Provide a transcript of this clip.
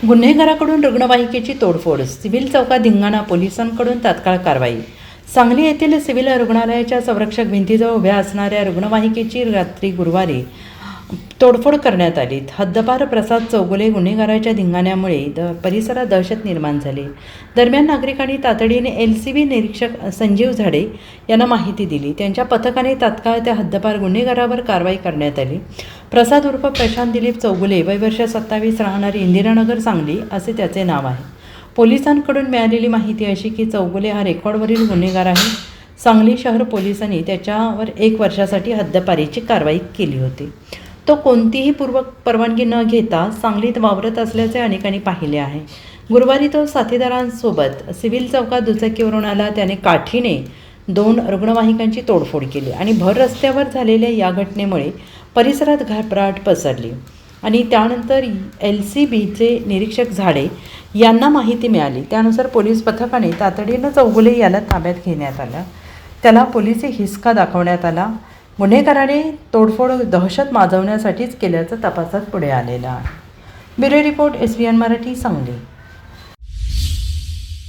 गुन्हेगाराकडून रुग्णवाहिकेची तोडफोड, सिव्हिल चौकात धिंगाणा, पोलिसांकडून तात्काळ कारवाई। सांगली येथील सिव्हिल रुग्णालयाच्या संरक्षक भिंतीजवळ उभ्या असणाऱ्या रुग्णवाहिकेची रात्री गुरुवारी तोडफोड करण्यात आली। हद्दपार प्रसाद चौगुले गुन्हेगाराच्या धिंगाण्यामुळे परिसरात दहशत निर्माण झाली। दरम्यान नागरिकांनी तातडीने LCB निरीक्षक संजीव झाडे यांना माहिती दिली। त्यांच्या पथकाने तात्काळ त्या हद्दपार गुन्हेगारावर कारवाई करण्यात आली। प्रसाद उर्फ प्रशांत दिलीप चौगुले, वय वर्ष 27, राहणारी इंदिरानगर, सांगली असे त्याचे नाव आहे। पोलिसांकडून मिळालेली माहिती अशी की चौगुले हा रेकॉर्डवरील गुन्हेगार आहे। सांगली शहर पोलिसांनी त्याच्यावर 1 वर्षासाठी हद्दपारीची कारवाई केली होती। तो कोणतीही परवानगी न घेता सांगलीत वावरत असल्याचे अनेकांनी पाहिले आहे। गुरुवारी तो साथीदारांसोबत सिव्हिल चौकात दुचाकीवरून आला। त्याने काठीने 2 रुग्णवाहिकांची तोडफोड केली आणि भर रस्त्यावर झालेल्या या घटनेमुळे परिसरात घबराट पसरली आणि त्यानंतर LCBचे निरीक्षक झाडे यांना माहिती मिळाली। त्यानुसार पोलीस पथकाने तातडीनं चौगुले याला ताब्यात घेण्यात आलं। त्याला पोलिसी हिसका दाखवण्यात आला। गुन्हेगाराने तोडफोड दहशत माजवण्यासाठीच केल्याचं तपासात पुढे आलेलं आहे। Bureau report, SBN Marathi, Sangli.